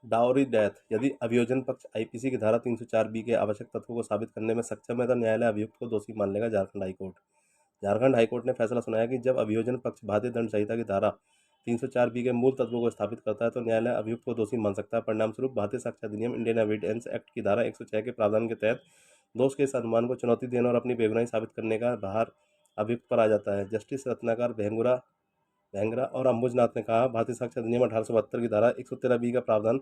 Dowry death. यदि अभियोजन पक्ष आईपीसी की धारा 304 बी के आवश्यक तत्वों को साबित करने में सक्षम है तो न्यायालय अभियुक्त को दोषी मान लेगा। झारखंड हाईकोर्ट। झारखंड हाईकोर्ट ने फैसला सुनाया कि जब अभियोजन पक्ष भारतीय दंड संहिता की धारा 304 बी के मूल तत्वों को स्थापित करता है तो न्यायालय अभियुक्त को दोषी मान सकता है। परिणाम स्वरूप भारतीय साक्ष्य अधिनियम इंडियन एविडेंस एक्ट की धारा 106 के प्रावधान के तहत दोष के इस अनुमान को चुनौती देने और अपनी बेगुनाही साबित करने का भार अभियुक्त पर आ जाता है। जस्टिस रत्नाकर भेंगरा और अंबुजनाथ ने कहा, भारतीय साक्ष्य अधिनियम 1872 की धारा 113 बी का प्रावधान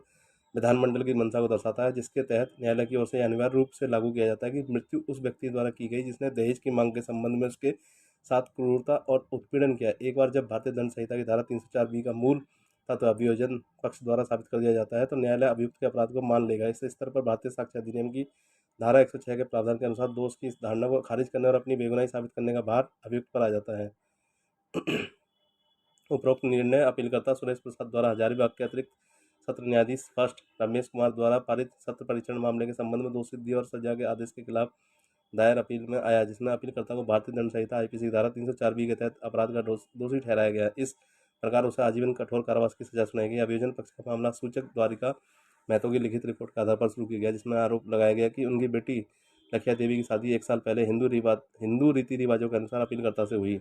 विधानमंडल की मंशा को दर्शाता है, जिसके तहत न्यायालय की ओर से अनिवार्य रूप से लागू किया जाता है कि मृत्यु उस व्यक्ति द्वारा की गई जिसने दहेज की मांग के संबंध में उसके साथ क्रूरता और उत्पीड़न किया। एक बार जब भारतीय दंड संहिता की धारा 304 बी का मूल तत्व अभियोजन पक्ष द्वारा साबित कर दिया जाता है तो न्यायालय अभियुक्त के अपराध को मान लेगा। इस स्तर पर भारतीय साक्ष्य अधिनियम की धारा 106 के प्रावधान के अनुसार दोष की इस धारणा को खारिज करने और अपनी बेगुनाही साबित करने का भार अभियुक्त पर आ जाता है। उपरोक्त निर्णय अपीलकर्ता सुरेश प्रसाद द्वारा हजारीबाग के अतिरिक्त सत्र न्यायाधीश फर्स्ट रमेश कुमार द्वारा पारित सत्र परीक्षण मामले के संबंध में दोषसिद्धि और सजा के आदेश के खिलाफ दायर अपील में आया, जिसमें अपीलकर्ता को भारतीय दंड संहिता आईपीसी की धारा 304 बी के तहत अपराध का दोषी ठहराया गया। इस प्रकार उसे आजीवन कठोर कारावास की सजा सुनाई गई। अभियोजन पक्ष का मामला सूचक द्वारिका महतो की लिखित रिपोर्ट के आधार पर शुरू किया गया, जिसमें आरोप लगाया गया कि उनकी बेटी लखिया देवी की शादी 1 साल पहले हिंदू रीति रिवाजों के अनुसार अपीलकर्ता से हुई।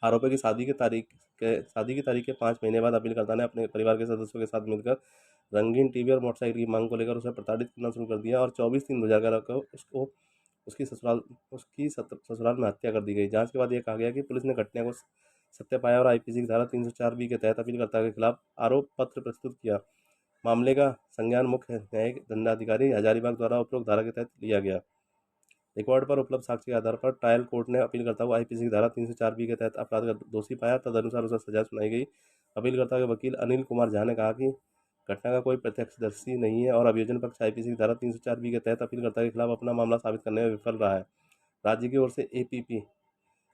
आरोपी की शादी की तारीख के 5 महीने बाद अपीलकर्ता ने अपने परिवार के सदस्यों के साथ मिलकर रंगीन टीवी और मोटरसाइकिल की मांग को लेकर उसे प्रताड़ित करना शुरू कर दिया और 24/3/2011 को उसकी ससुराल में हत्या कर दी गई। जांच के बाद यह कहा गया कि पुलिस ने घटना को सत्य पाया और आईपीसी की धारा 304 बी के तहत अपीलकर्ता के खिलाफ आरोप पत्र प्रस्तुत किया। मामले का संज्ञान मुख्य न्यायिक दंडाधिकारी हजारीबाग द्वारा उपरोक्त धारा के तहत लिया गया। रिकॉर्ड पर उपलब्ध साक्ष्य के आधार पर ट्रायल कोर्ट ने अपीलकर्ता को आईपीसी की धारा 304 बी के तहत अपराध का दोषी पाया। तदनुसार उसे सजा सुनाई गई। अपीलकर्ता के वकील अनिल कुमार झा ने कहा कि घटना का कोई प्रत्यक्षदर्शी नहीं है और अभियोजन पक्ष आईपीसी की धारा 304 बी के तहत अपीलकर्ता के खिलाफ अपना मामला साबित करने में विफल रहा है। राज्य की ओर से एपीपी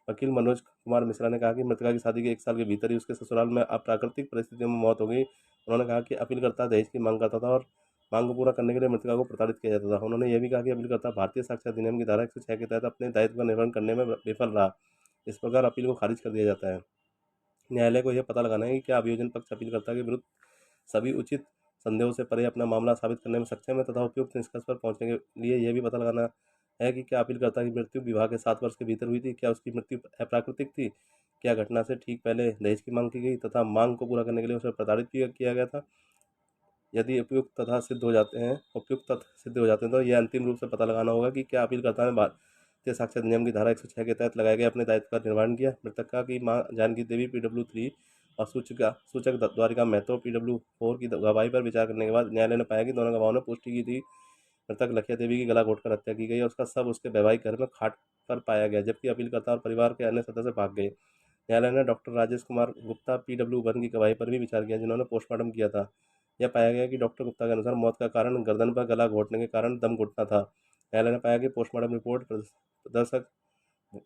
वकील मनोज कुमार मिश्रा ने कहा कि मृतका की शादी के 1 साल के भीतर ही उसके ससुराल में अप्राकृतिक परिस्थितियों में मौत हो गई। उन्होंने कहा कि अपीलकर्ता दहेज की मांग करता था और मांग को पूरा करने के लिए मृतका को प्रताड़ित किया जाता था। उन्होंने यह भी कहा कि अपीलकर्ता भारतीय साक्ष्य अधिनियम की धारा 106 के तहत अपने दायित्व का निर्वहन करने में विफल रहा। इस प्रकार अपील को खारिज कर दिया जाता है। न्यायालय को यह पता लगाना है कि क्या अभियोजन पक्ष अपीलकर्ता के विरुद्ध सभी उचित संदेहों से परे अपना मामला साबित करने में सक्षम है तथा उपयुक्त निष्कर्ष पर पहुंचने के लिए यह भी पता लगाना है कि क्या अपीलकर्ता की मृत्यु विवाह के 7 वर्ष के भीतर हुई थी, क्या उसकी मृत्यु अप्राकृतिक थी, क्या घटना से ठीक पहले दहेज की मांग की गई तथा मांग को पूरा करने के लिए उसे प्रताड़ित किया गया था। यदि उपयुक्त तथ्य सिद्ध हो जाते हैं तो यह अंतिम रूप से पता लगाना होगा कि क्या अपीलकर्ता ने भारतीय साक्ष्य अधिनियम की धारा 106 के तहत लगाए गए अपने दायित्व का निर्वहन किया। मृतका की मां जानकी देवी PW3 और सूचक द्वारिका महतो PW4 की गवाही पर विचार करने के बाद न्यायालय ने पाया कि दोनों गवाहों ने पुष्टि की थी मृतक लखिया देवी की गला घोटकर हत्या की गई और उसका शव उसके वैवाहिक घर में खाट पर पाया गया, जबकि अपीलकर्ता और परिवार के अन्य सदस्य भाग गए। न्यायालय ने डॉक्टर राजेश कुमार गुप्ता PW1 की गवाही पर भी विचार किया, जिन्होंने पोस्टमार्टम किया था। यह पाया गया कि डॉक्टर गुप्ता के अनुसार मौत का कारण गर्दन पर गला घोटने के कारण दम घुटना था। न्यायालय ने पाया कि पोस्टमार्टम रिपोर्ट प्रदर्शक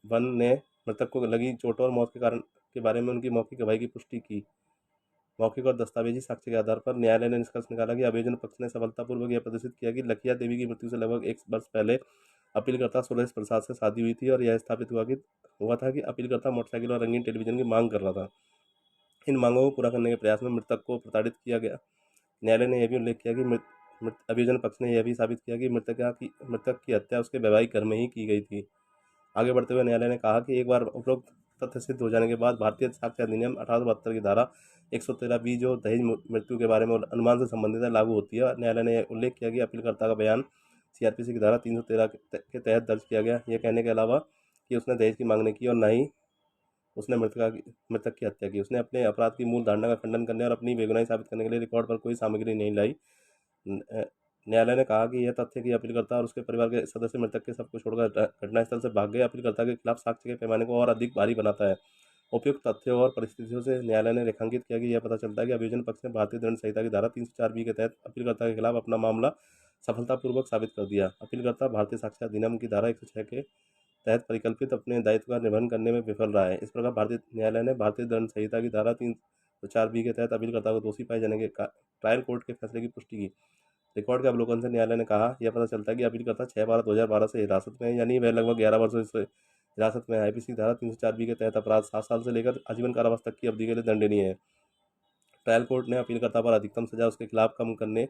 1 ने मृतक को लगी चोटों और मौत के कारण के बारे में उनकी मौखिक गवाही की पुष्टि की। मौखिक और दस्तावेजी साक्ष्य के आधार पर न्यायालय ने निष्कर्ष निकाला कि अभियोजन पक्ष ने सफलतापूर्वक यह प्रदर्शित किया कि लखिया देवी की मृत्यु से लगभग 1 वर्ष पहले अपीलकर्ता सुरेश प्रसाद से शादी हुई थी और यह स्थापित हुआ था कि अपीलकर्ता मोटरसाइकिल और रंगीन टेलीविजन की मांग कर रहा था। इन मांगों को पूरा करने के प्रयास में मृतक को प्रताड़ित किया गया। न्यायालय ने यह भी उल्लेख किया कि अभियोजन पक्ष ने यह भी साबित किया कि मृतक की हत्या उसके वैवाहिक घर में ही की गई थी। आगे बढ़ते हुए न्यायालय ने कहा कि एक बार उपरोक्त तथ्य सिद्ध हो जाने के बाद भारतीय साक्ष्य अधिनियम 1872 की धारा 113 बी जो दहेज मृत्यु के बारे में अनुमान से संबंधित है लागू होती है। न्यायालय ने उल्लेख किया कि अपीलकर्ता का बयान सीआरपीसी की धारा 313 के तहत दर्ज किया गया, यह कहने के अलावा कि उसने दहेज की मांग नहीं की और न ही उसने मृतक की हत्या की। उसने अपने अपराध की मूल धारणा का खंडन करने और अपनी बेगुनाही साबित करने के लिए रिकॉर्ड पर कोई सामग्री नहीं लाई। न्यायालय ने कहा कि यह तथ्य कि अपीलकर्ता और उसके परिवार के सदस्य मृतक के सब को छोड़कर घटनास्थल से भाग गए अपीलकर्ता के खिलाफ साक्ष्य के पैमाने को और अधिक भारी बनाता है। उपयुक्त तथ्यों और परिस्थितियों से न्यायालय ने रेखांकित किया कि यह पता चलता है कि अभियोजन पक्ष ने भारतीय दंड संहिता की धारा 304 बी के तहत अपीलकर्ता के खिलाफ अपना मामला सफलतापूर्वक साबित कर दिया। अपीलकर्ता भारतीय साक्ष्य अधिनियम की धारा 106 के तहत परिकल्पित अपने दायित्व का निर्वहन करने में विफल रहा है। इस प्रकार भारतीय न्यायालय ने भारतीय दंड संहिता की धारा 304 बी के तहत अपीलकर्ता को दोषी पाए जाने के ट्रायल कोर्ट के फैसले की पुष्टि की। रिकॉर्ड के अवलोकन से न्यायालय ने कहा, यह पता चलता है कि अपीलकर्ता 6/12/2012 से हिरासत में है, यानी वह लगभग 11 वर्षों से हिरासत में है। आईपीसी धारा 304 बी के तहत अपराध 7 साल से लेकर आजीवन कारावास तक की अवधि के लिए दंडनीय है। ट्रायल कोर्ट ने अपीलकर्ता पर अधिकतम सजा उसके खिलाफ कम करने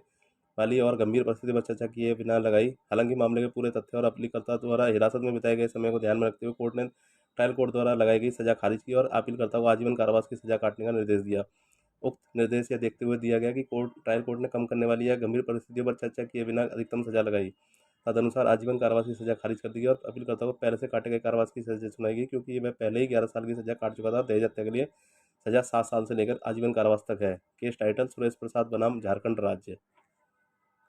वाली और गंभीर परिस्थिति पर चर्चा किए बिना लगाई। हालांकि मामले के पूरे तथ्य और अपीलकर्ता द्वारा हिरासत में बिताए गए समय को ध्यान में रखते हुए कोर्ट ने ट्रायल कोर्ट द्वारा लगाई गई सजा खारिज की और अपीलकर्ता को आजीवन कारावास की सजा काटने का निर्देश दिया। उक्त निर्देश यह देखते हुए दिया गया कि ट्रायल कोर्ट ने कम करने वाली या गंभीर परिस्थितियों पर चर्चा किए बिना अधिकतम सजा लगाई। तदनुसार आजीवन कारावास की सजा खारिज कर दी गई और अपीलकर्ता को पहले से काटे गए कारावास की सजा सुनाई गई, क्योंकि वह पहले ही 11 साल की सजा काट चुका था। दहेज हत्या के लिए सजा 7 साल से लेकर आजीवन कारावास तक है। केस टाइटल सुरेश प्रसाद बनाम झारखंड राज्य।